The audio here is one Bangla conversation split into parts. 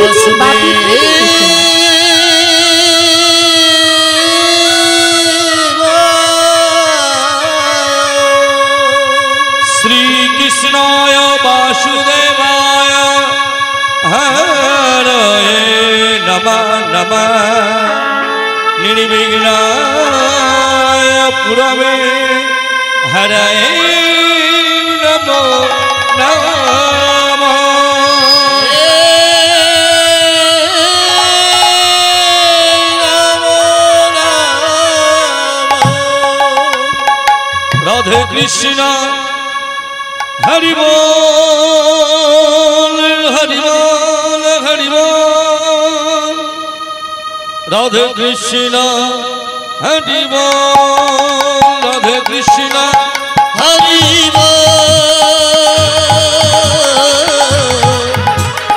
দিয়েছে বাপি শ্রীকৃষ্ণায় বাসুদেবায় হরয়ে নমঃ নমঃ নির্বিঘ্নায় পুরবে হরয়ে নমো নমঃ। রাধে কৃষ্ণ হরি বল হরি বল হরি বল। রাধে কৃষ্ণ হরি বল রাধে কৃষ্ণ হরি বল।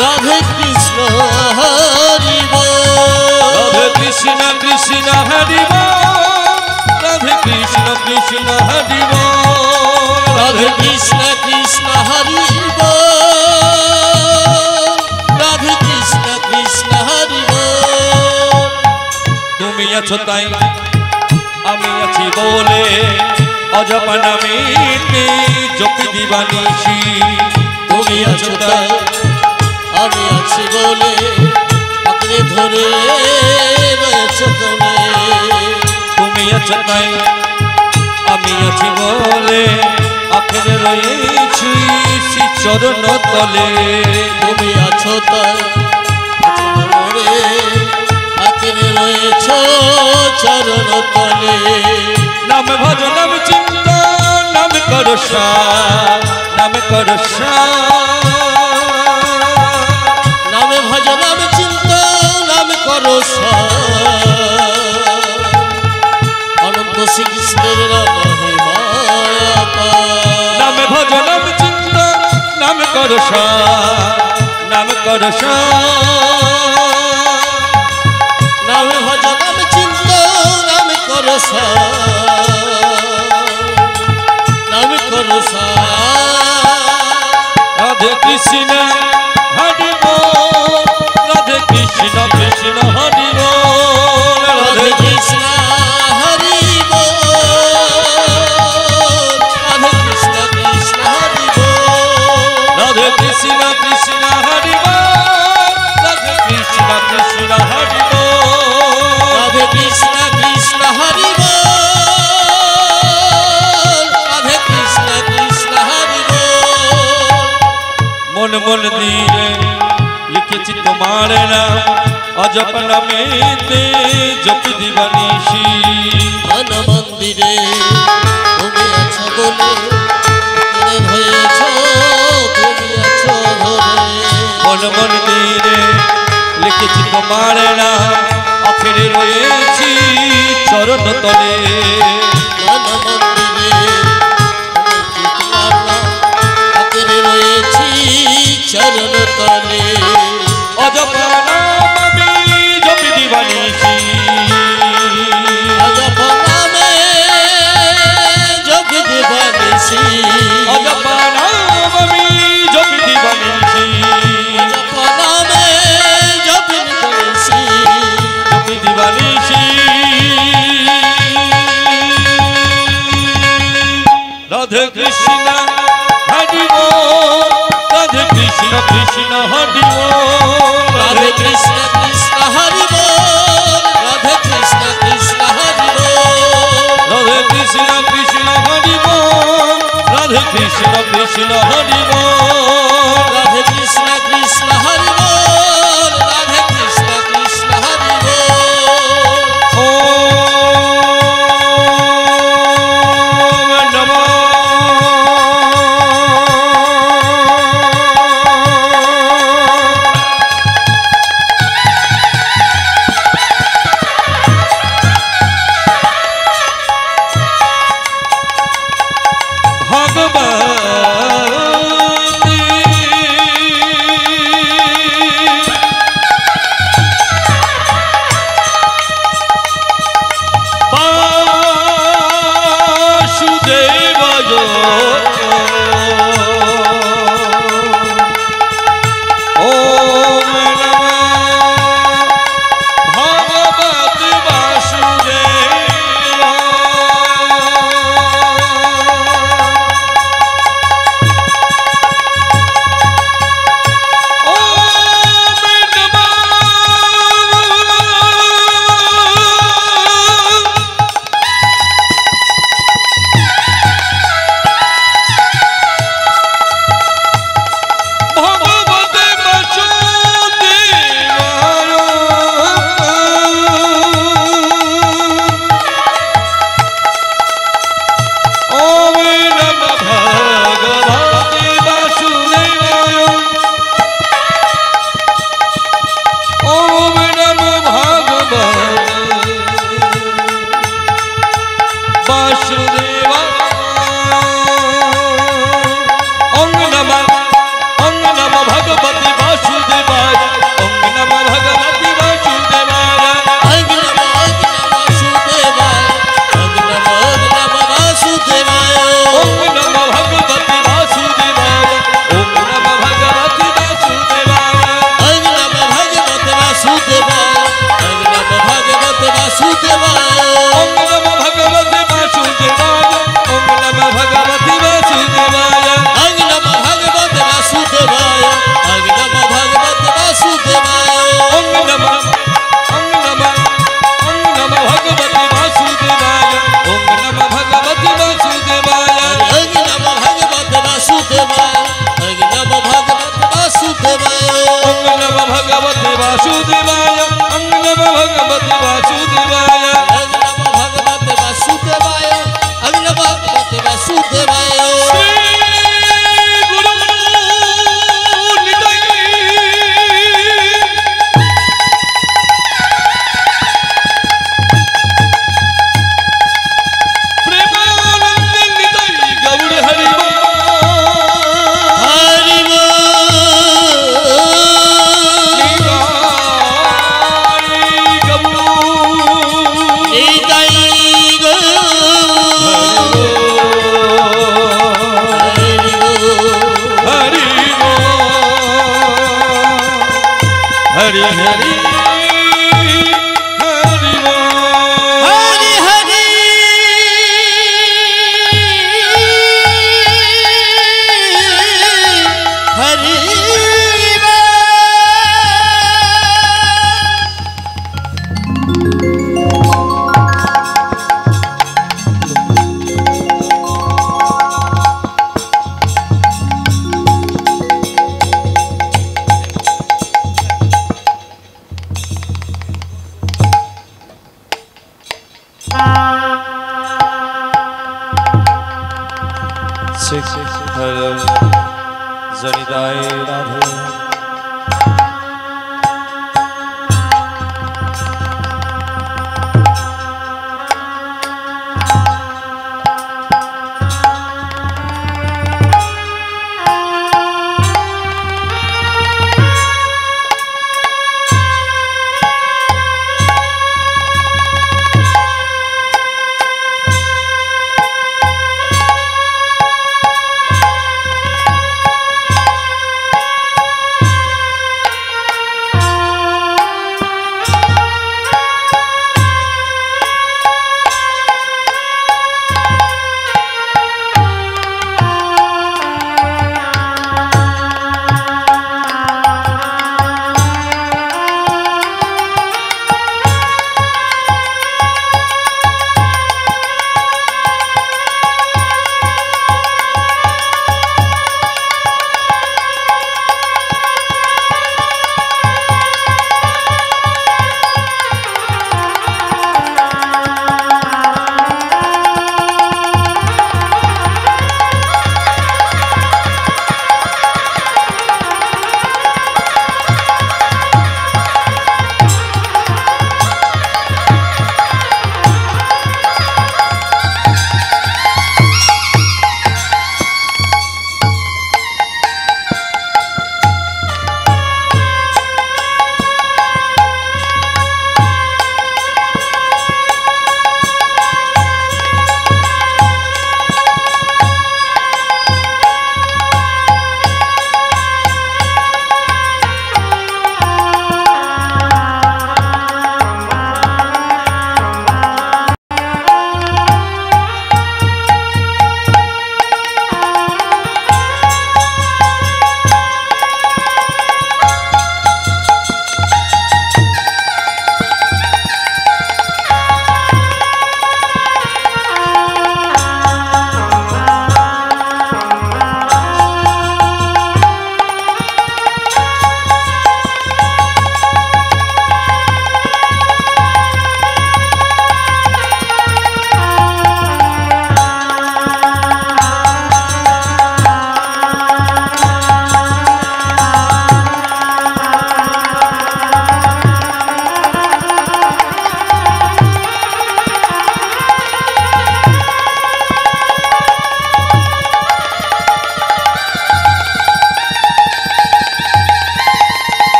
রাধে কৃষ্ণ হরি বল। রাধে কৃষ্ণ কৃষ্ণ হরি বল। রাধে কৃষ্ণ কৃষ্ণ হরি বল। রাধে কৃষ্ণ কৃষ্ণ হরি বল। রাধে কৃষ্ণ কৃষ্ণ হরি বল। তুমি আছো তাই আমি আছি বলে অজপা নামেতে জপি দিবানিশি। তুমি আছো তাই আমি আছি বলে আঁকড়ে ধরে রয়েছো তুমি। তুমি আছো তাই আমি আছি বলে আঁকড়ে রয়েছি চরণ তলে। তুমি আছো তাই আঁকড়ে রয়েছো চরণ তলে। নাম ভজ নাম চিন্তা নাম করো নাম করো নাম ভজ নাম চিন্তা নাম করো অনন্ত শ্রীকৃষ্ণের নাম ভজ নাম চিন্তা নাম করো নাম করো নাম ভজ নাম চিন্তা নাম করো নাম করো। রাধে কৃষ্ণ হরি বল। রাধে কৃষ্ণ কৃষ্ণ হরি বল। রাধে কৃষ্ণ হরি বল। রাধে কৃষ্ণ কৃষ্ণ হরি বল। রাধে কৃষ্ণ কৃষ্ণ হরি বল। রাধে কৃষ্ণ কৃষ্ণ হরি বল। রাধে কৃষ্ণ কৃষ্ণ হরি বল। রাধে কৃষ্ণ কৃষ্ণ হরি বল। মন মন দিয়ে লিখেছি তোমার নাম অজপ নামেতে জপি দিবানিশি। মন মন্দিরে তুমি আছো বলে হয়েছো তুমি আছো ধরে। মন মন্দিরে লিখেছি তোমার নাম আখেরে রয়েছি চরণ তলে। মন মন্দিরে তোমার নাম আখেরে রয়েছি চরণ তলে। অজপা নাম আমি জপি দিবানিশি। অজপা নামে জপি দিবানিশি। অজপা নাম আমি জপি দিবানিশি। অজপা নামে জপি দিবানিশি। জপি দিবানিশি। রাধে কৃষ্ণ হরি বল। রাধে কৃষ্ণ কৃষ্ণ হরি বল। রাধে কৃষ্ণ কৃষ্ণ হরি বল। রাধে কৃষ্ণ কৃষ্ণ হরি বল। রাধে কৃষ্ণ কৃষ্ণ হরি বল। রাধে কৃষ্ণ কৃষ্ণ হরি বল। রাধে কৃষ্ণ কৃষ্ণ হরি বল। রাধে কৃষ্ণ কৃষ্ণ হরি বল। ওম নমঃ ভগবতী भगवते वासुदेवाय ओम नमः भगवते वासुदेवाय ओम नमो भगवते वासुदेवाय ओम नमो भगवते वासुदेवाय श्री गुरु निताई प्रेमानंद निताई गौर हरि हरि हरि हरि हरि हरि हरि जनिताय राधे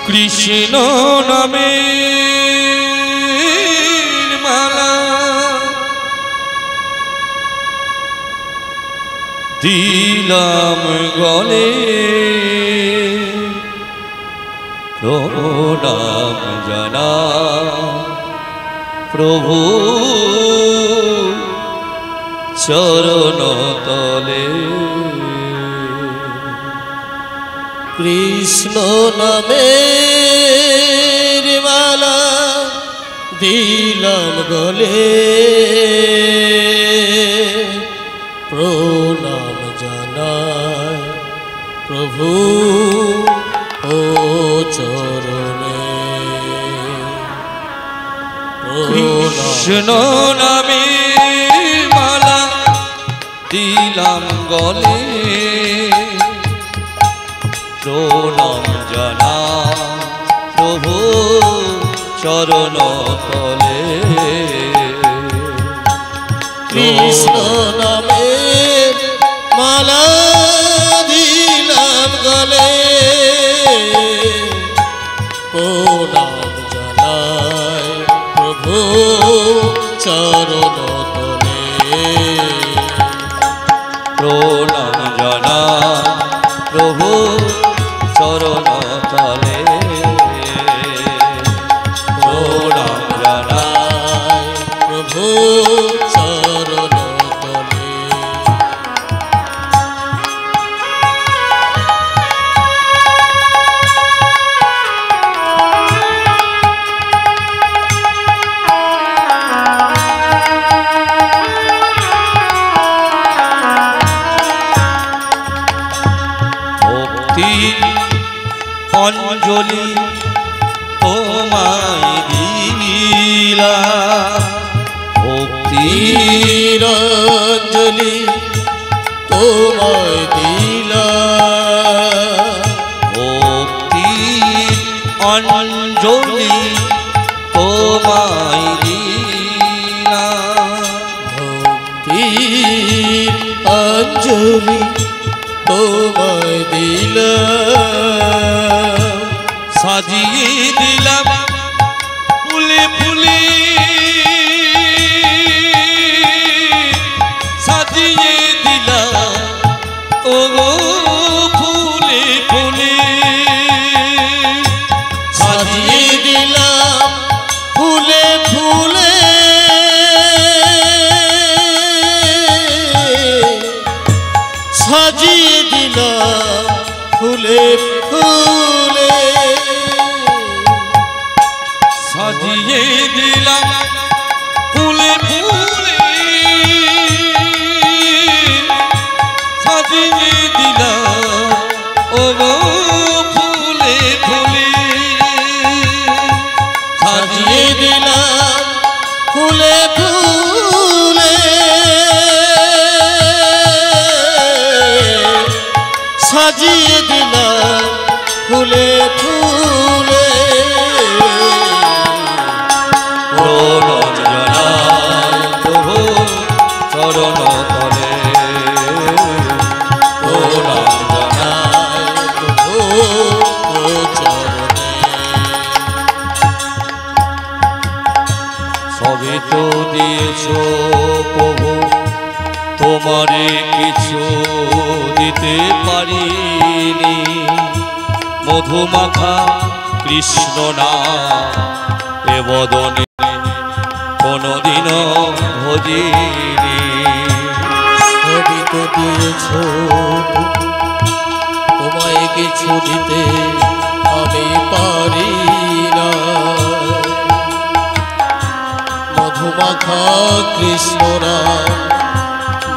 কৃষ্ণ নামে মালা দিলাম গলে প্রণাম জানা প্রভু চরণ তলে কৃষ্ণ নামের মালা দিলাম গলে প্রণাম জানাই প্রভু ও চরণে কৃষ্ণ নামে মালা দিলাম গলে প্রণাম জানা প্রভু চরণ তলে কৃষ্ণ নামের মালা দিলাম গলে প্রণাম জানাই প্রভু চরণ তলে প্রণাম জানা প্রভু চরণ তলে প্রণাম জানাই প্রভু চরণ তলে অঞ্জলি তোমায় দিলাম ভক্তির অঞ্জলি তোমায় দিলাম ভক্তির অঞ্জলি তোমায় দিলাম ভক্তির অঞ্জলি তোমায় দিলাম সাজিয়ে দিলাম ফুলে ফুলে সাজিয়ে দিলাম ও ফুলে ফুলে সাজিয়ে দিলাম ফুলে ফুলে সাজিয়ে দিলাম ফুলে ফুলে সাজিয়ে দিলাম ফুলে ফুলে সাজিয়ে দিলাম ও ফুলে ফুলে সাজিয়ে দিলাম ফুলে ফুলে সাজিয়ে দিলাম ফুলে ফুলে প্রণত জানাই প্রভু চরণ তলে প্রণাম জানাই সবই তো দিয়েছ প্রভু তোমারে কিছু দিতে পারিনি মধুমাখা কৃষ্ণ নাম এ বদনে কোনদিনও ভজিনি সবই তো দিয়েছ তোমায় কিছু দিতে আমি পারি না মধুমাখা কৃষ্ণরা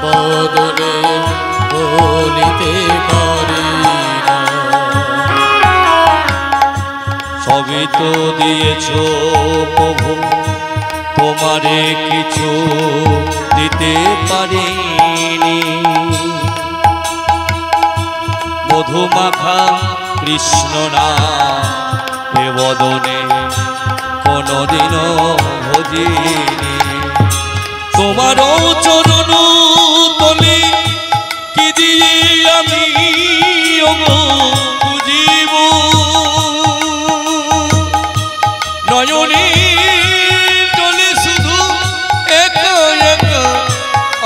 বদনে বলিতে পারি না সবই তো দিয়েছ প্রভু তোমারে কিছু দিতে পারিনি মধুমাখা কৃষ্ণ নাম এ বদনে কোনদিনও ভজিনি তোমারও চরণ তলে কি দিয়ে আমি বুঝিব নয়নে চলে শুধু একা একা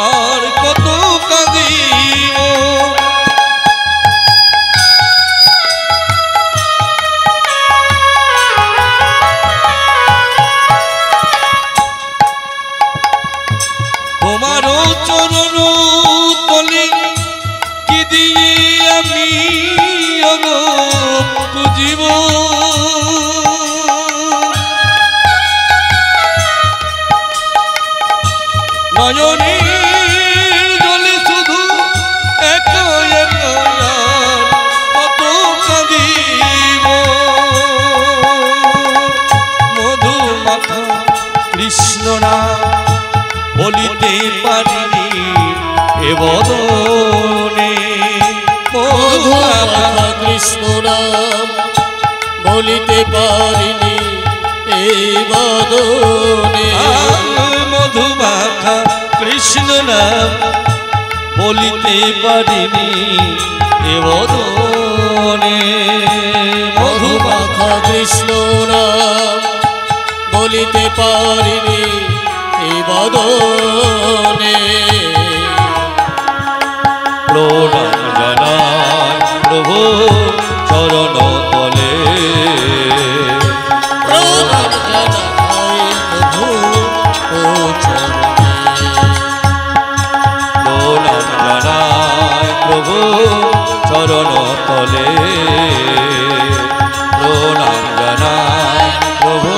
আর কত কাঁদিব তোমারও চরণ তলে কি দিয়ে আমি বুঝিব নয়নে জলে শুধু একা একা কত কাঁদিব মধুমাখা কৃষ্ণ নাম বলিতে পারিনি এ বদনে মধুমাখা কৃষ্ণ নাম বলিতে পারিনি এই বদনে মধুমাখা কৃষ্ণ নাম বলিতে পারিনি এ বদনে মধুমাখা কৃষ্ণ নাম বলিতে পারিনি এই বদনে প্রণাম জানাই প্রভু চরণ তলে প্রণাম জানাই প্রভু ও চরণে প্রণাম জানাই প্রভু চরণ তলে প্রণাম জানাই প্রভু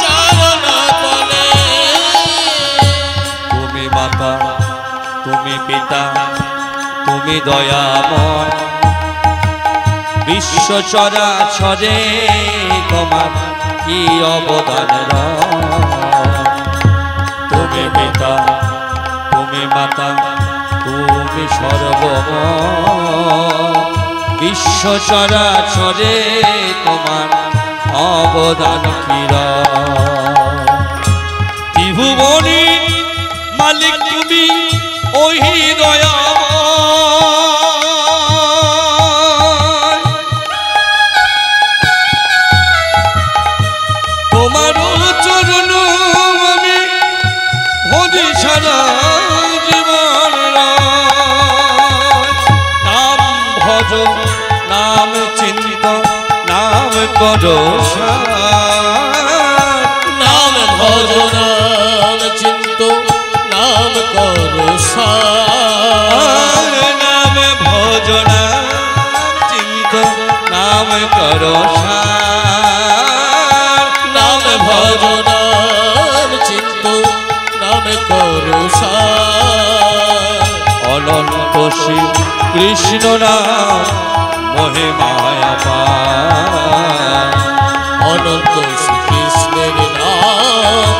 চরণ তলে তুমি মাতা তুমি পিতা তুমি দয়াময় বিশ্ব চরাচরে তোমার কি অবদান তুমি পিতা তুমি মাতা তুমি সর্বময় বিশ্ব চরাচরে তোমার অবদান কিরা ত্রিভুবনী মালিক তুমি ওই দয়াময় তোমার চরণ আমি ভজি সারা জীবন নাম ভজ নাম চিন্ত নাম করো নাম ভজ নাম চিন্ত নাম করো নাম ভজ নাম চিন্ত নাম করো নাম ভজ নাম চিন্ত নাম করো অনন্ত শ্রী কৃষ্ণ নাম মহিমায় পার অনন্ত শ্রীকৃষ্ণের নাম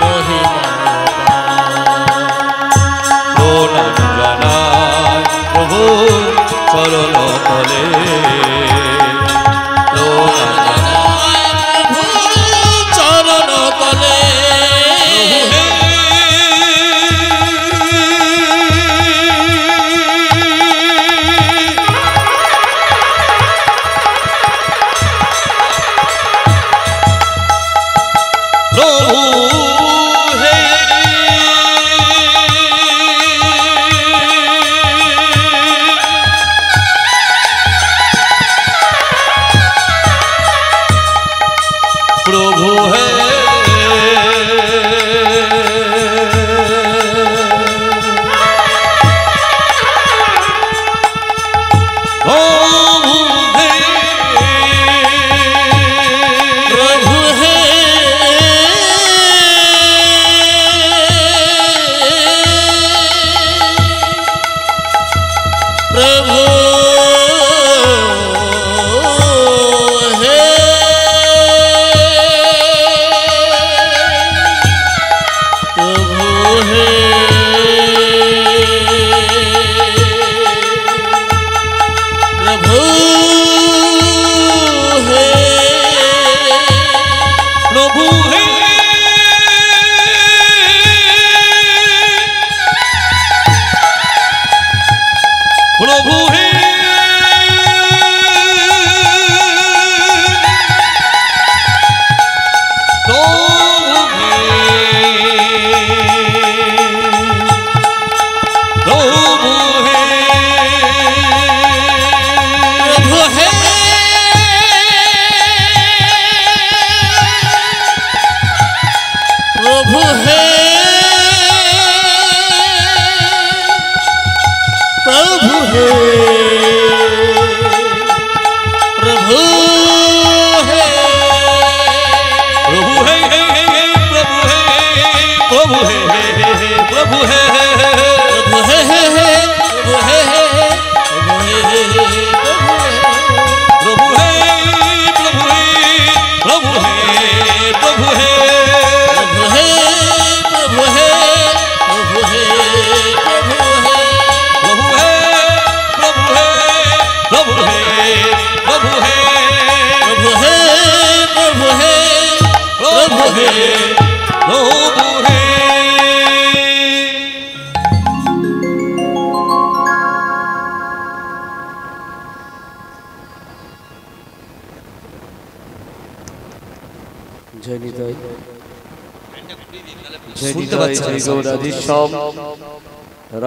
মহিমায় প্রণাম জানাই প্রভু চরণ তলে প্রণাম চরণ তলে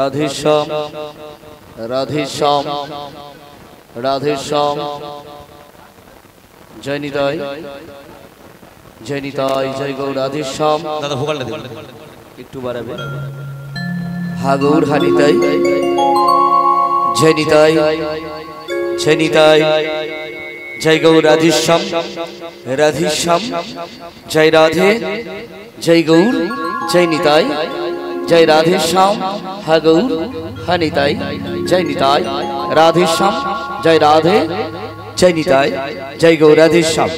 রাধেশ্যাম রাধেশ্যাম রাধেশ্যাম রাধেশ্যাম জয় নিতাই জয় নিতাই জয় গৌর রাধেশ্যাম দাদা ভোকালটা দিন একটু বাড়াবে হা গৌর হানিতাই জয় নিতাই জয় নিতাই জয় গৌর রাধেশ্যাম রাধেশ্যাম জয় রাধে জয় গৌর জয় নিতাই जय राधे श्याम हा गौर हा निताई जय निताई राधे श्याम जय राधे जय निताय जय गौराधीश्याम।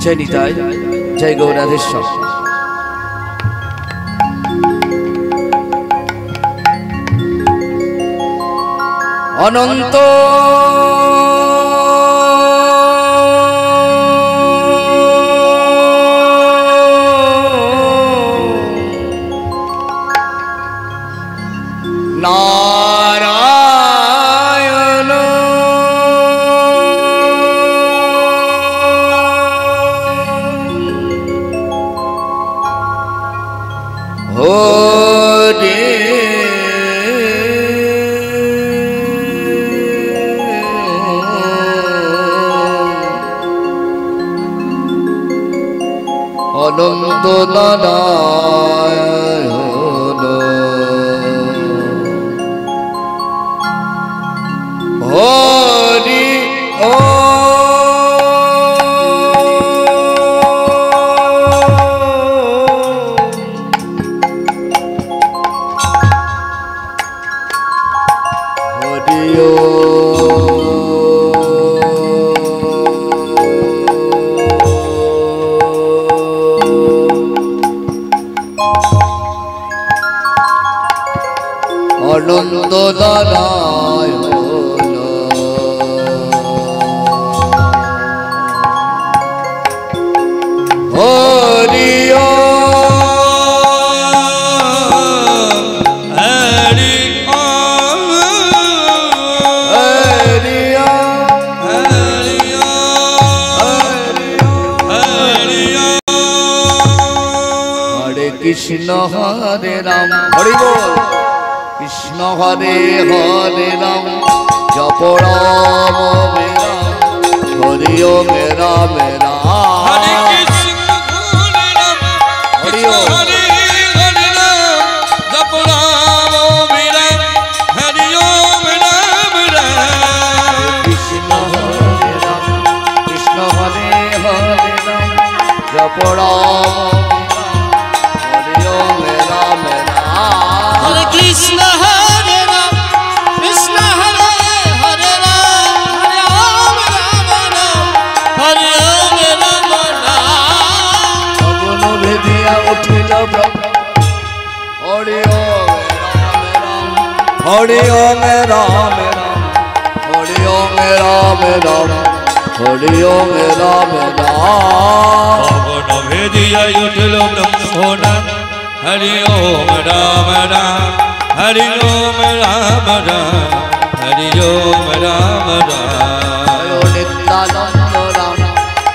जय निताय जय गौराधीश्याम। अनंत नारायण हरे अनंत नारायण हरि अनंत नारायण हरि कृष्ण हरे राम हरि बोल कृष्ण हरे हरे राम जप राम राम हरि ओम राम राम हरे कृष्ण हरे राम हरि कृष्ण ओम हरे हरे राम जप राम राम हरि ओम राम राम कृष्ण हरे राम कृष्ण हरे हरे राम जप राम हरि ओम राम राम हरे कृष्ण हरे राम कृष्ण हरे हरे राम हरे ओम राम राम हरे ओम राम राम अगुन भेदिया उठिल ब्रह्म हरि ओम राम राम हरि ओम राम राम हरि ओम राम राम हरि ओम राम राम भवन भेदिया उठल ब्रह्मोना हरि ओम राम राम हरि ओम राम राम हरि ओम राम राम जय नित्यानंद राम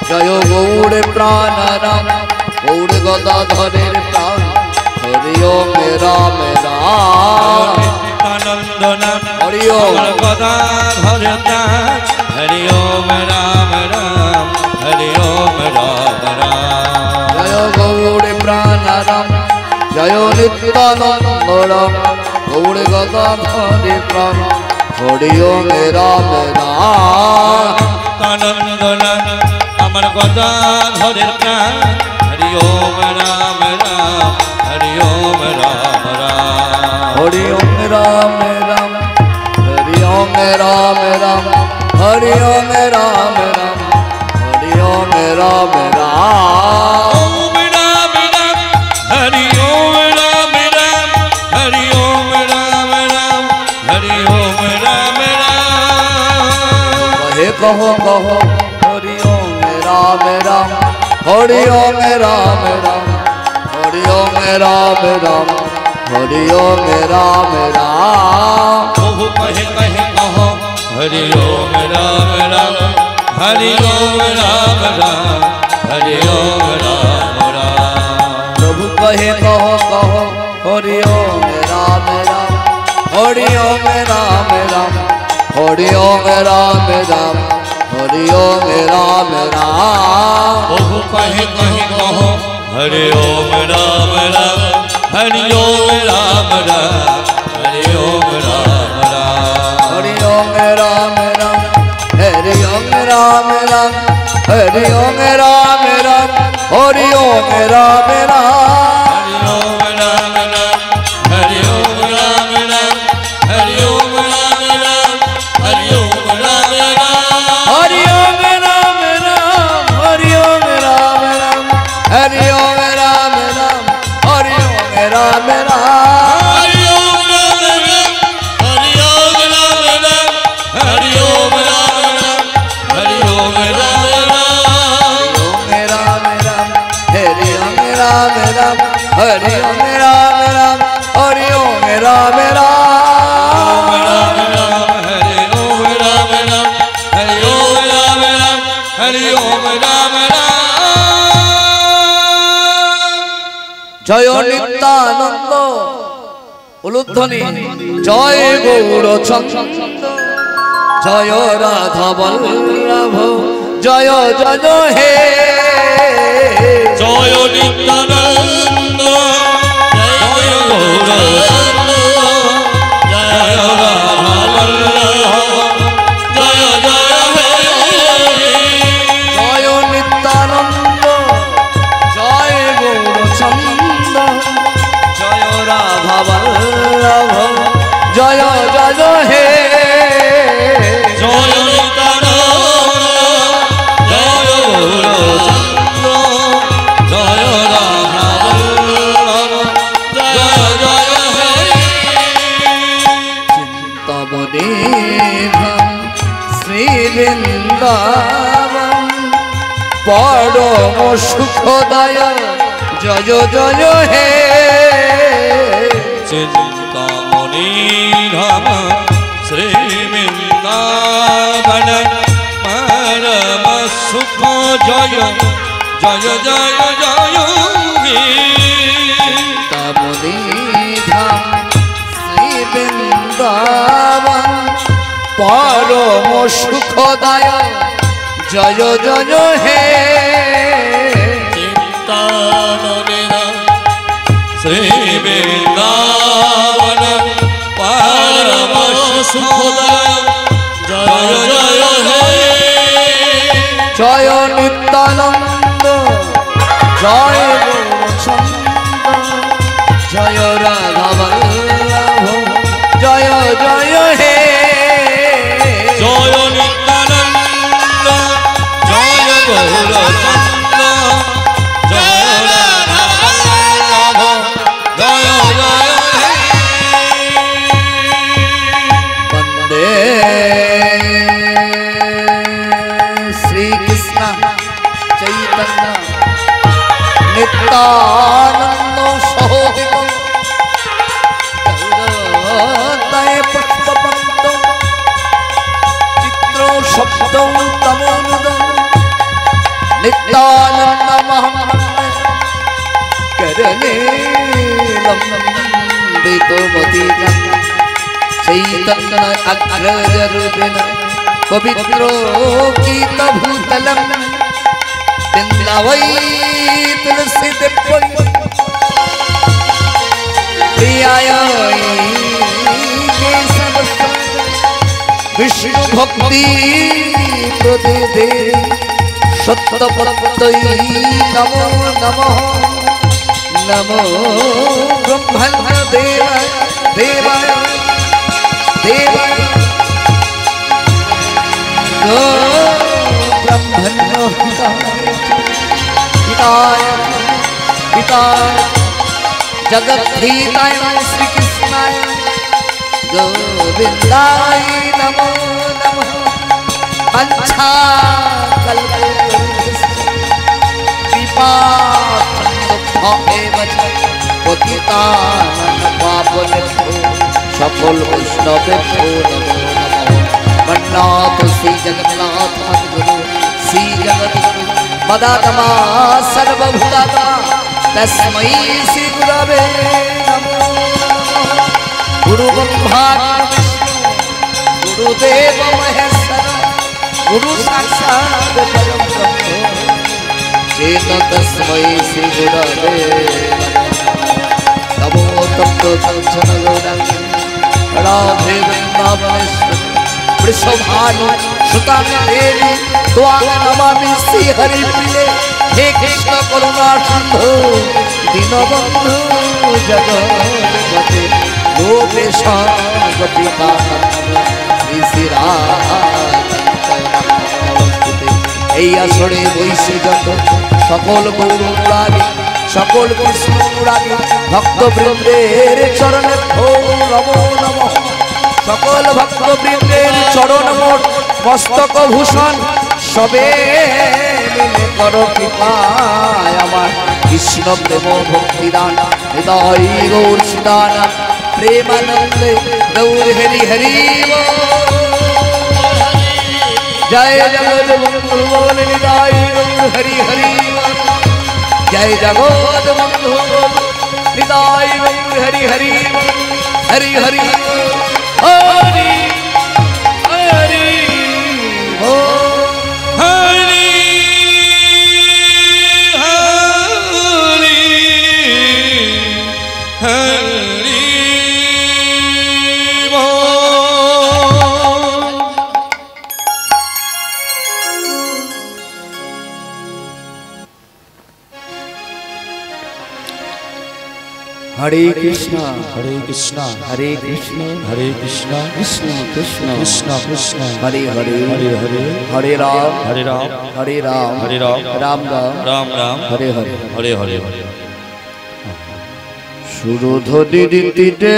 जय गौर प्राण राम गौर गदाधरेर प्राण हरि ओम राम राम आनंद नाम हरि ओम गदाधर दास हरि ओम राम राम हरि ओम राम राम जय गौर प्राण राम जय नित्यानंद राम गौर गदाधरेर प्राण हरि ओम राम राम आनंद नाम अमर गदाधर प्राण हरि ओम राम राम हरि ओम राम राम हरि ओम राम राम हरि ओम राम राम हरि ओम राम राम हरि ओम राम राम ओम राम राम हरि ओम राम राम हरि ओम राम राम हरि ओम राम राम कहो कहो हरि ओम राम राम हरि ओम राम राम हरि ओम राम राम हरि ओम राम राम बहु कहे कहो हरि ओम राम राम हरि ओम राम राम हरि ओम राम राम प्रभु कहे कहो हरि ओम राम राम हरि ओम राम राम हरि ओम राम राम हरि ओम राम राम बहु कहे कहो हरि ओम राम राम हरि ओम राम राम हरि ओम राम राम हरि ओम राम राम हरि ओम राम राम हरि ओम राम राम हरि ओम राम राम हरि ओम राम राम हरि ओम राम राम हरि ओम राम राम हरि ओम राम राम हरि ओम राम राम हरि ओम राम राम हरि ओम राम राम हरि ओम राम राम हरि ओम राम राम हरि ओम राम राम हरि ओम राम राम हरि ओम राम राम हरि ओम राम राम जय नित्यानंद उलुध्वनि जय गौर चंद जय राधा वल्लभ जय जय हे जय नित्यानंद जय गौरानंद जय राधा वल्लभ जय जय हे जय नित्यानंद जय गौर चंद जय राधा वल्लभ जय जय हे जय नित्यानंद जय गौरानंद जय राधा वल्लभ जय जय हे चिंतामणि श्री वृंदावन परम सुखदाय जय जय हे चिंतामणि धाम श्री वृंदावन परम सुख जय जय जय जय हे चिंतामणि धाम श्री वृंदावन परम सुखदाय जय जय हे चिंतामणि धाम श्री वृंदावन परम सुखदाय जय जय हे जय नित्यानंद जय गौरचंद जय राधा वल्लभ जय जय हे जय नित्यानंद जय गौरचंद जय राधा वल्लभ जय जय हे वंदे श्री कृष्ण चैतन्य नित्यानंद सहोदितं गौरतये पुष्पपन्तं चित्रो शब्दं तमोनुदं नित्यानन्दमहं करनीलं वितुमतीजं चैतन्य अग्रजरूपिण पवित्रो गीतभूतलं बिन्दावै तुलसी देवै प्रियाय केशवस्य विष्णु भक्ति प्रदे सत्यपत्तै नमो नमः नमो ब्रह्मण्य देवाय देवाय देवाय ब्रह्मण्य पिताय पिताय जगद्धिताय श्री कृष्णाय गोविंदाय नमो नमः पंचाकल्पतरुभ्यश्च कृपातन्दुभ्येव च पतितानां पावनेभ्यो सफल वैष्णवेभ्यो नमो नमः मन्नाथ श्री जगन्नाथ गुरु श्री जगद्गुरु मदात्मा सर्वभूतात्मा तस्मै श्री गुरवे नमो नमः गुरु ब्रह्मा विष्णु गुरुदेव महेश्वर गुरु साक्षात् परम ब्रह्म तेन तस्मै श्री गुरवे नमो नमो तप्त कंचन गौरांगी राधे वृंदावनेश्वरी वृषभानु सुतां देवी त्वां नमामि श्री हरि प्रिये हे कृष्ण करुणा सिंधु दीनबंधु जगत्पते लोकेश गोपिका श्री श्री राधे এই আসরে বৈশী যত সকল গৌরী সকল কৃষ্ণরাগী ভক্তবৃন্দের চরণে নমো নমঃ সকল ভক্তবৃন্দের চরণ মোট মস্তক ভূষণ সবে মিলে করো কৃপায় আমার কৃষ্ণ প্রেম ভক্তিদান হৃদয় গৌর সুদান প্রেমানন্দে গৌর হরি হরি जय जगत बंधु बोल निताई गौर हरि हरि जय जगत बंधु निताई गौर हरि हरि हरि हरि हरि हरि हो हरि हरि हरि हरे कृष्णा हरे कृष्णा हरे कृष्ण हरे कृष्णा कृष्ण कृष्ण कृष्ण कृष्ण हरे हरे हरे हरे हरे राम हरे राम हरे राम हरे राम राम राम राम राम हरे हरे हरे हरे हरे সুরধনি রীতিতে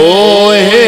ও হে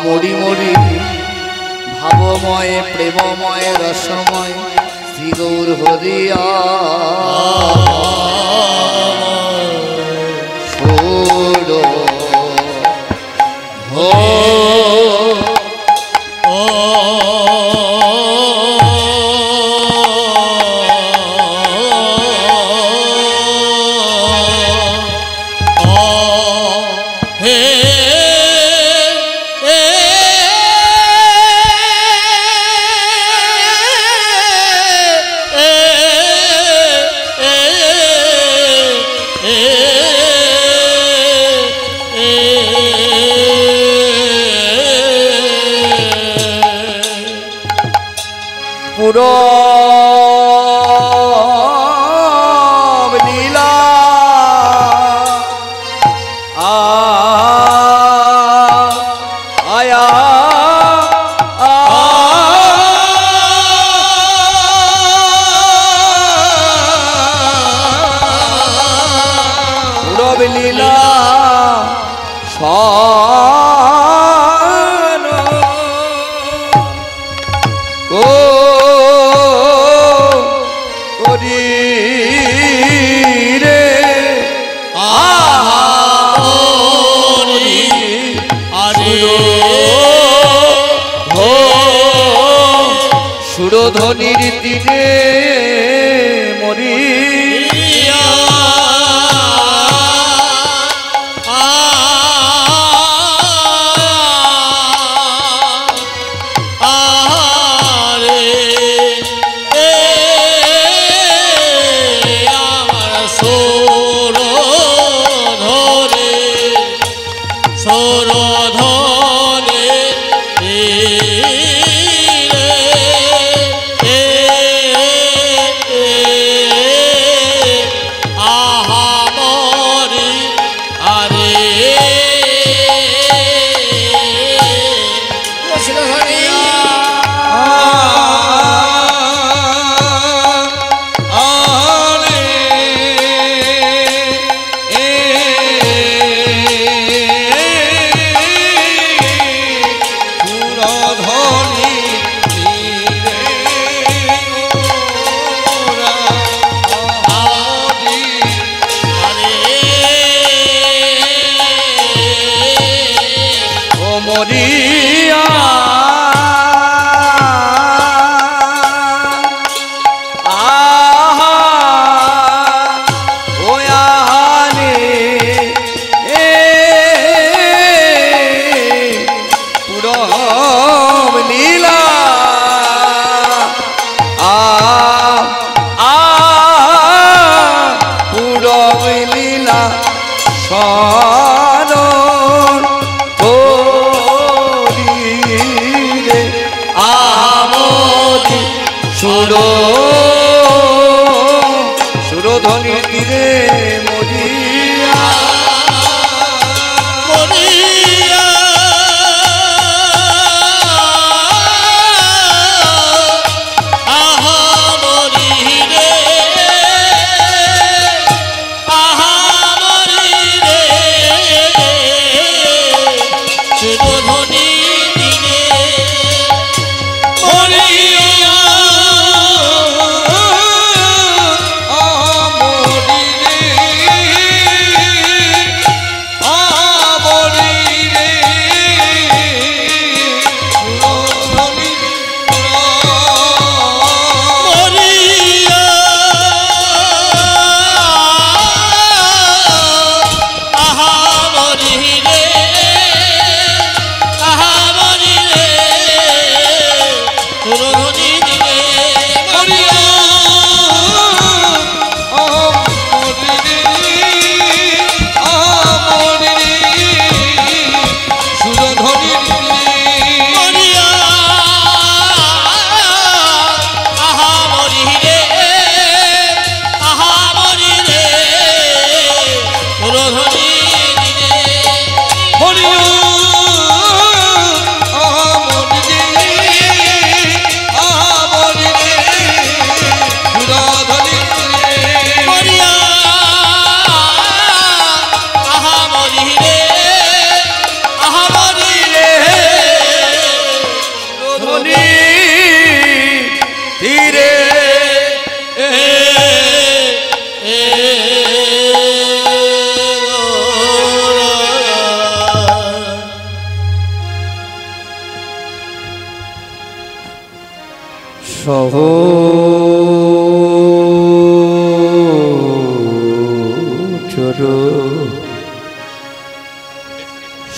মরি মরি ভাবময় প্রেমময় রসময় শ্রী গৌর হরিয়া ছোড়ো হো লীলা আয়া পুরব লীলা সুরধনির তীরে মরিয়া সুরো সুরধ্বনির তীরে মরিয়া মরিয়া আহা মরি রে আহা মরি রে সুরধ্বনি দিনে মরিয়া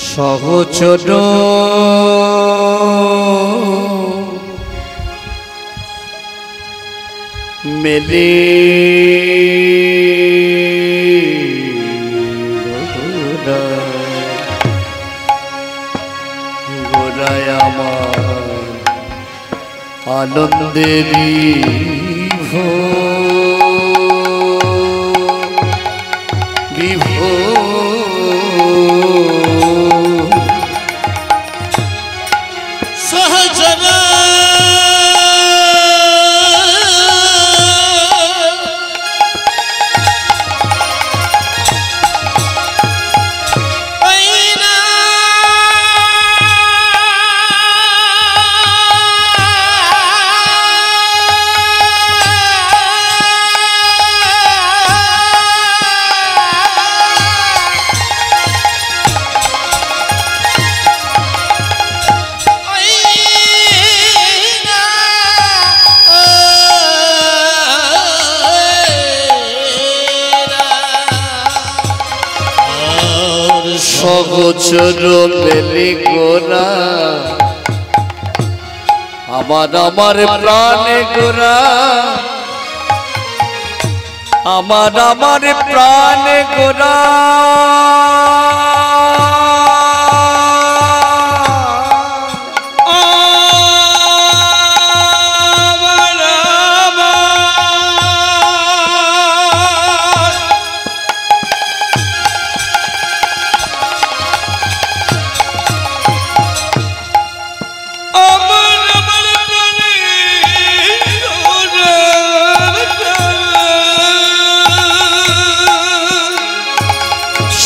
সহচর মেলে গোড়ায় আমার আনন্দেরই সহচরা সহচর মেলে গোরা আমার আমার প্রাণে গোরা আমার আমার প্রাণে গোরা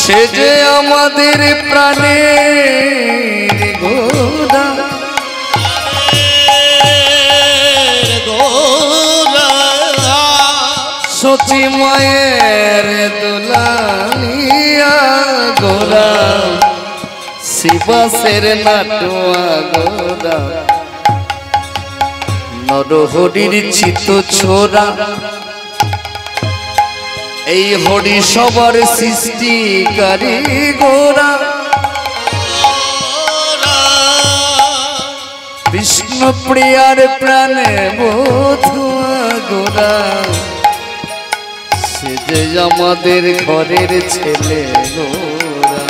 সে যে আমাদের প্রাণের গোরা সচি মায়ের দুলানিয়া গোরা শিবাসের নাটুয়া গোরা নরহরির চিত ছোরা এই হরি সবার সৃষ্টিকারী গোরা বিষ্ণু প্রিয়ার প্রাণে বধুয়া গোরা সে যে আমাদের ঘরের ছেলে গোরা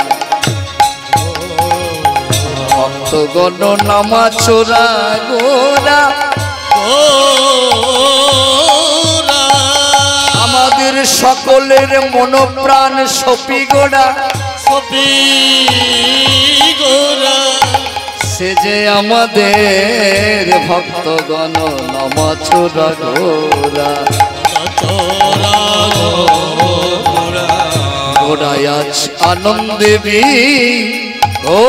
ভক্তগণ নামা চোরা গোরা সকলের মনোপ্রাণ সপি গোড়া সপি গোরা সে যে আমাদের ভক্তগণ নমচুরা গোরা চোরা গোড়ায় আজ আনন্দে ও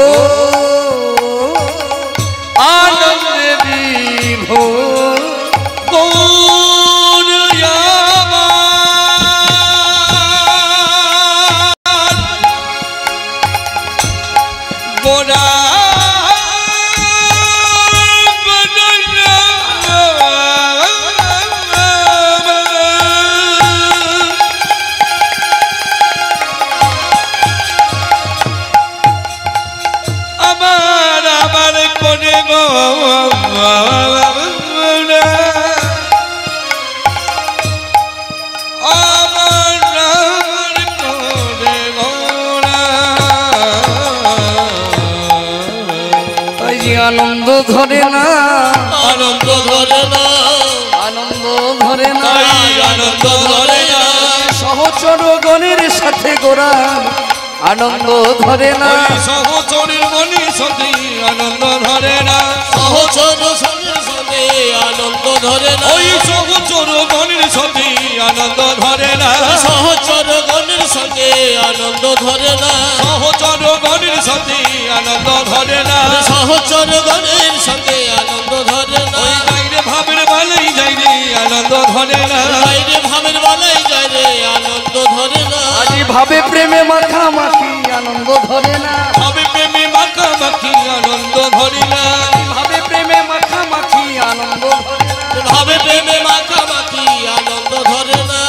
আনন্দে বিভোর আনন্দ ধরে না আনন্দ ধরে না আনন্দ ধরে না আনন্দ ধরে না সহচর গণের সাথে গোরা আনন্দ ধরে না সহচরের মনি সতী আনন্দ ধরে না সহচর সঙ্গে সঙ্গে আনন্দ ধরে না ওই সহচর মনির সতী আনন্দ ধরে না সহচর গণের সঙ্গে আনন্দ ধরে না সহচর মনির সতী আনন্দ ধরে না সহচর গণের সঙ্গে আনন্দ ধরে না ওই বাইরে ভাবের বালাই যাই রে আনন্দ ধরে না বাইরে ভাবের বালাই যায় রে আনন্দ ধরে না আজি ভাবে প্রেমে মাখামাখি আনন্দ ধরে না ভাবে প্রেমে মাখামাখি আনন্দ ধরে না ভাবে প্রেমে মাখামাখি আনন্দ ধরে না ভাবে প্রেমে মাখামাখি আনন্দ ধরে না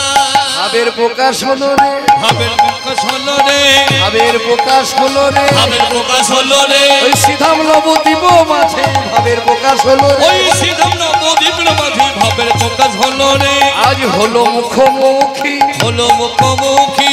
ভাবের প্রকাশ হলো রে ভাবের প্রকাশ হলো রে ভাবের প্রকাশ হলো রে ভাবের প্রকাশ হলো রে ওই সিধাম নবদ্বীপ মাঝে ভাবের প্রকাশ হলো রে ওই সিধম নবদ্বীপের মাঝে ভাবের প্রকাশ হলো রে আজ হলো মুখোমুখি হলো মুখোমুখি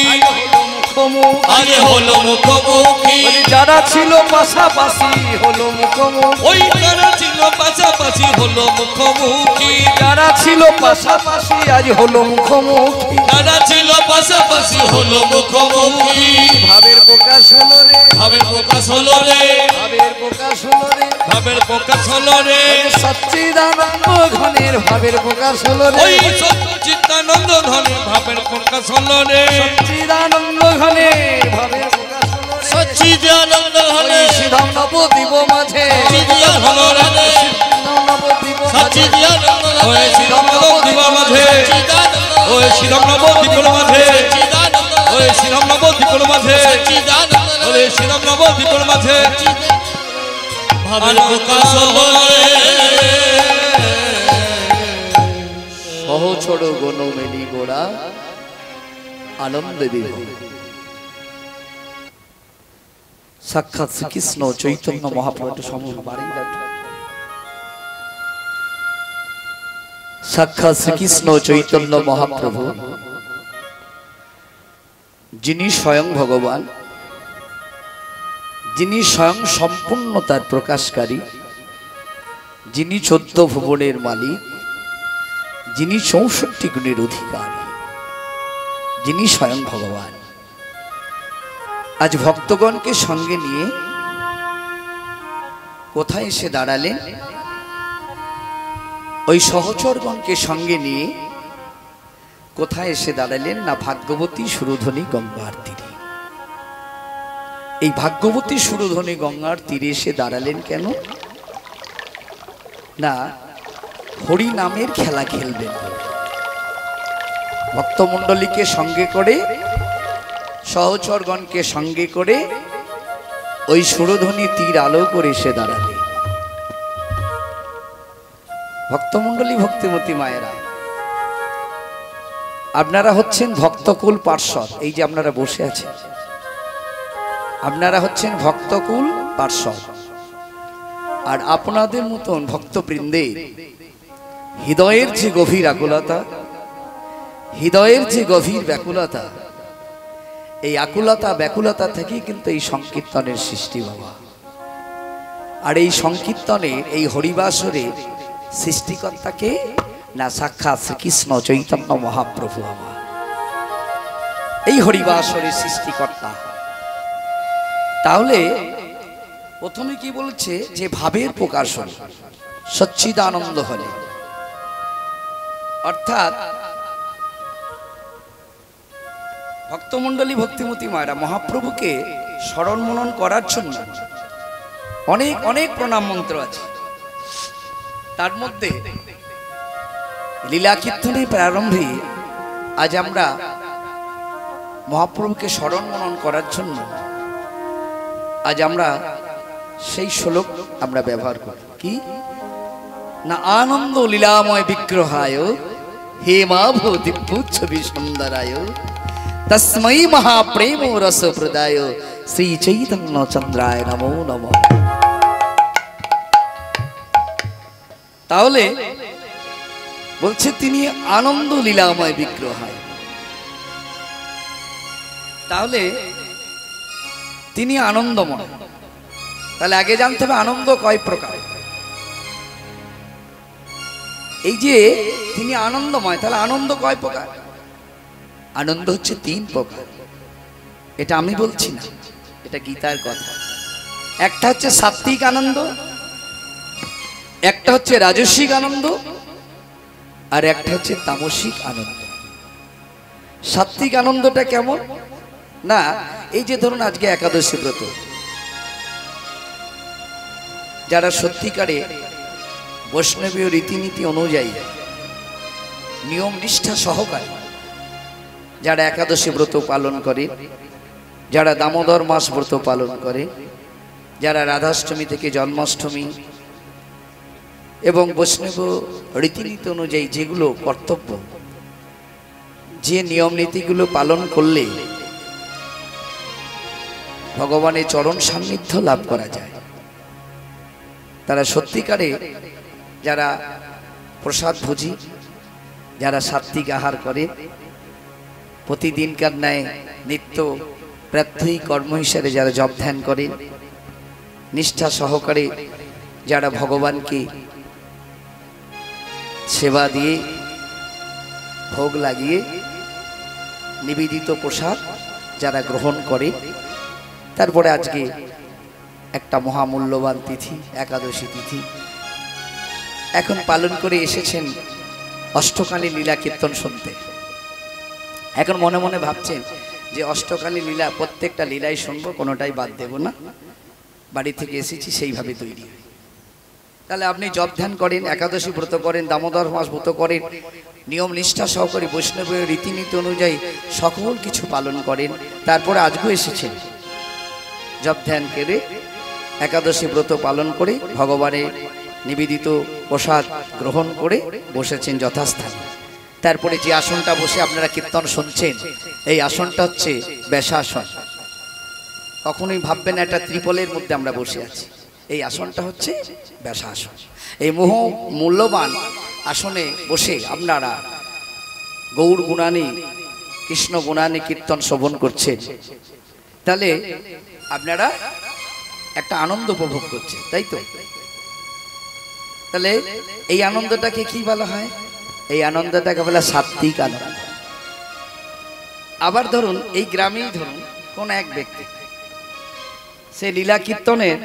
আজ হলো মুখোমুখি যারা ছিল পাশাপাশি হলো মুখোমুখি ওই তারা ছিল পাশাপাশি হলো মুখোমুখি যারা ছিল পাশাপাশি আজ হলো মুখোমুখি তারা ছিল পাশাপাশি হলো মুখোমুখি ভাবের প্রকাশ হলো রে ভাবের প্রকাশ হলো রে ভাবের প্রকাশ হলো রে ভাবের প্রকাশ হলো রে সচ্চিদানন্দ ঘনের ভাবের প্রকাশ হলো রে ওই সচ্চিদানন্দ ধনে ভাবের প্রকাশ হলো রে সচ্চিদানন্দ ঘনের ভাবের প্রকাশ হলো রে সচ্চিদানন্দ হলে সিধাম নবদ্বীপ মাঝে সচ্চিদানন্দ হলে নবদ্বীপ সচ্চিদানন্দ ওই হলে শ্রীরাম নবদ্বীপের মাঝে ওই শ্রীরাম নবদ্বীপের মাঝে ওই শ্রীরাম নবদ্বীপের মাঝে ওই শ্রীরাম নবদ্বীপের মাঝে ভাবের প্রকাশ হলো রে সহচর গণমেলি গোড়া আনন্দে বিভোর সাক্ষাৎ শ্রীকৃষ্ণ চৈতন্য মহাপ্রভু সমূহ সাক্ষাৎ শ্রীকৃষ্ণ চৈতন্য মহাপ্রভু যিনি স্বয়ং ভগবান, যিনি স্বয়ং সম্পূর্ণতার প্রকাশকারী, যিনি 14 ভুবনের মালিক, যিনি 64 গুণের অধিকারী, যিনি স্বয়ং ভগবান আজ ভক্তগণকে সঙ্গে নিয়ে কোথায় এসে দাঁড়ালেন? ওই সহচরগণকে সঙ্গে নিয়ে কোথায় এসে দাঁড়ালেন না ভাগ্যবতী সুরধনী গঙ্গার তীরে। এই ভাগ্যবতী সুরধনী গঙ্গার তীরে এসে দাঁড়ালেন কেন না হরি নামের খেলা খেলবেন। ভক্তমণ্ডলীকে সঙ্গে করে, সহচরগণকে সঙ্গে করে ওই সুরধনী তীর আলো করে এসে দাঁড়ালেন। ভক্তমণ্ডলী, ভক্তিমতী মায়েরা, আপনারা হচ্ছেন ভক্তকুল পার্ষদ। এই যে আপনারা বসে আছেন, আপনারা হচ্ছেন ভক্তকুল পার্ষদ। আর আপনাদের মতন ভক্তবৃন্দের হৃদয়ের যে গভীর আকুলতা, হৃদয়ের যে গভীর ব্যাকুলতা, এই আকুলতা ব্যাকুলতা থেকেই কিন্তু এই সংকীর্তনের সৃষ্টি বাবা। আর এই সংকীর্তনের, এই হরিবাসরের সৃষ্টিকর্তাকে না সাক্ষাৎ শ্রীকৃষ্ণ চৈতন্য মহাপ্রভু আমার। এই হরিবাসরের সৃষ্টিকর্তা। তাহলে প্রথমে কি বলছে যে ভাবের প্রকাশন সচ্চিদানন্দ হলে, অর্থাৎ ভক্তমণ্ডলী ভক্তিমতী মায়েরা মহাপ্রভুকে স্মরণ মনন করার জন্য অনেক অনেক প্রণাম মন্ত্র আছে। তার মধ্যে লীলা কীর্তনের প্রারম্ভে আজ আমরা মহাপ্রভুকে স্মরণ মনন করার জন্য আজ আমরা সেই শ্লোক আমরা ব্যবহার করি। কি না, আনন্দ লীলাময় বিগ্রহায় হে মাভো দিব্যুচ্ছবি সুন্দরায় তস্মৈ মহাপ্রেম রস প্রদায় শ্রী চৈতন্য চন্দ্রায় নমো নমঃ। তাহলে বলছে তিনি আনন্দ লীলাময় বিগ্রহায়, তাহলে তিনি আনন্দময়। তাহলে আগে জানতে হবে আনন্দ কয় প্রকার। এই যে তিনি আনন্দময়, তাহলে আনন্দ কয় প্রকার? আনন্দ হচ্ছে 3 প্রকার। এটা আমি বলছি না, এটা গীতার কথা। একটা হচ্ছে সাত্বিক আনন্দ, একটা হচ্ছে রাজস্বিক আনন্দ, আর একটা হচ্ছে তামসিক আনন্দ। সাত্বিক আনন্দটা কেমন না, এই যে ধরুন আজকে একাদশী ব্রত, যারা সত্যিকারে বৈষ্ণবীয় রীতিনীতি অনুযায়ী নিয়ম নিষ্ঠা সহকারে যারা একাদশী ব্রত পালন করে, যারা দামোদর মাস ব্রত পালন করে, যারা রাধাষ্টমী থেকে জন্মাষ্টমী এবং বৈষ্ণব রীতিনীতি অনুযায়ী যেগুলো কর্তব্য, যে নিয়ম নীতিগুলো পালন করলে ভগবানের চরণ সান্নিধ্য লাভ করা যায়, তারা সত্যিকারে যারা প্রসাদ ভোজী, যারা সাত্বিক আহার করে, প্রতিদিনকার ন্যায় নিত্য প্রাত্যহিক কর্ম হিসাবে যারা জপ ধ্যান করে, নিষ্ঠা সহকারে যারা ভগবানকে সেবা দিয়ে ভোগ লাগিয়ে নিবেদিত প্রসাদ যারা গ্রহণ করে, তারপরে আজকে একটা মহামূল্যবান তিথি একাদশী তিথি এখন পালন করে এসেছেন অষ্টকালী লীলা কীর্তন শুনতে। এখন মনে মনে ভাবছেন যে অষ্টকালী লীলা প্রত্যেকটা লীলাই শুনবো, কোনোটাই বাদ দেব না, বাড়ি থেকে এসেছি সেইভাবে তৈরি। তাহলে আপনি জপ ধ্যান করেন, একাদশী ব্রত করেন, দামোদর মাস ব্রত করেন, নিয়ম নিষ্ঠা সহকারে বৈষ্ণবের রীতিনীতি অনুযায়ী সকল কিছু পালন করেন, তারপরে আজকেও এসেছেন জপ ধ্যান করে একাদশী ব্রত পালন করে ভগবানের নিবেদিত প্রসাদ গ্রহণ করে বসেছেন যথাস্থানে। তারপরে যে আসনটা বসে আপনারা কীর্তন শুনছেন, এই আসনটা হচ্ছে ব্যাসাসন। কখনোই ভাববেন একটা ত্রিপলের মধ্যে আমরা বসে আছি, এই আসনটা হচ্ছে ব্যাসাসন। এই মূল্যবান আসনে বসে আপনারা গৌর গুণানী কৃষ্ণ গুণানী কীর্তন শ্রবণ করছেন, তাহলে আপনারা একটা আনন্দ উপভোগ করছেন, তাই তো? তাহলে এই আনন্দটাকে কি বলা হয়? এই আনন্দটাকে বলা সাত্বিক আনন্দ। আবার ধরুন এই গ্রামেই ধরুন কোন এক ব্যক্তি, সে লীলা কীর্তনের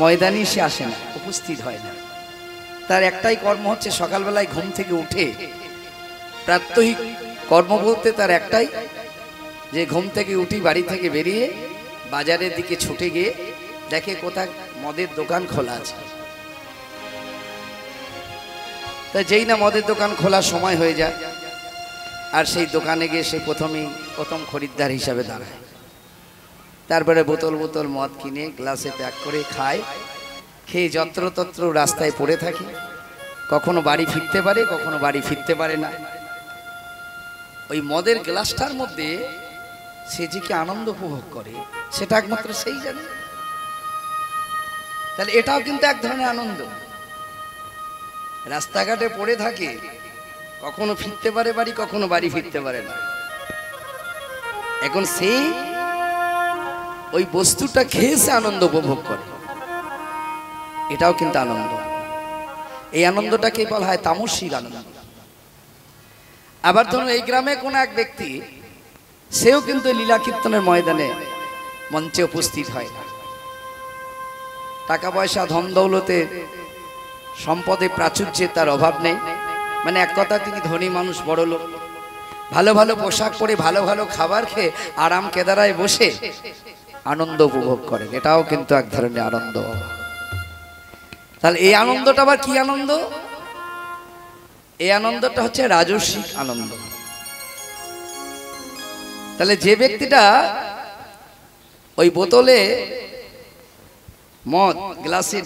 ময়দানে সে আসে না, উপস্থিত হয় না, তার একটাই কর্ম হচ্ছে সকালবেলায় ঘুম থেকে উঠে, প্রাত্যহিক কর্ম বলতে তার একটাই, যে ঘুম থেকে উঠি বাড়ি থেকে বেরিয়ে বাজারের দিকে ছুটে গিয়ে দেখে কোথায় মদের দোকান খোলা আছে। তা যেই না মদের দোকান খোলার সময় হয়ে যায়, আর সেই দোকানে গিয়ে সে প্রথম খরিদ্দার হিসাবে দাঁড়ায়। তারপরে বোতল বোতল মদ কিনে গ্লাসে প্যাক করে খায়, খেয়ে যত্রতত্র রাস্তায় পড়ে থাকে, কখনো বাড়ি ফিরতে পারে, কখনো বাড়ি ফিরতে পারে না। ওই মদের গ্লাসটার মধ্যে সে যে কি আনন্দ উপভোগ করে সেটা একমাত্র সেই জানে। তাহলে এটাও কিন্তু এক ধরনের আনন্দ। রাস্তাঘাটে পড়ে থাকে, কখনো ফিরতে পারে বাড়ি, কখনো বাড়ি ফিরতে পারে না। এখন সে ওই বস্তুটা খেয়ে সে আনন্দ উপভোগ করে, এটাও কিন্তু আনন্দ। এই আনন্দটাকে বলা হয় তামসিক আনন্দ। আবার ধরুন এই গ্রামে কোন এক ব্যক্তি সেও কিন্তু লীলা কীর্তনের ময়দানে মঞ্চে উপস্থিত হয় না। টাকা পয়সা ধন দৌলতে সম্পদে প্রাচুর্যের তার অভাব নেই, মানে এক কথা তিনি ধনী মানুষ, বড় লোক, ভালো ভালো পোশাক পরে ভালো ভালো খাবার খেয়ে আরাম কেদারায় বসে আনন্দ উপভোগ করেন, এটাও কিন্তু এক ধরনের আনন্দ। তাহলে এই আনন্দটা আবার কি আনন্দ? এই আনন্দটা হচ্ছে রাজস্বিক আনন্দ। তাহলে যে ব্যক্তিটা ওই বোতলে মদ গ্লাসে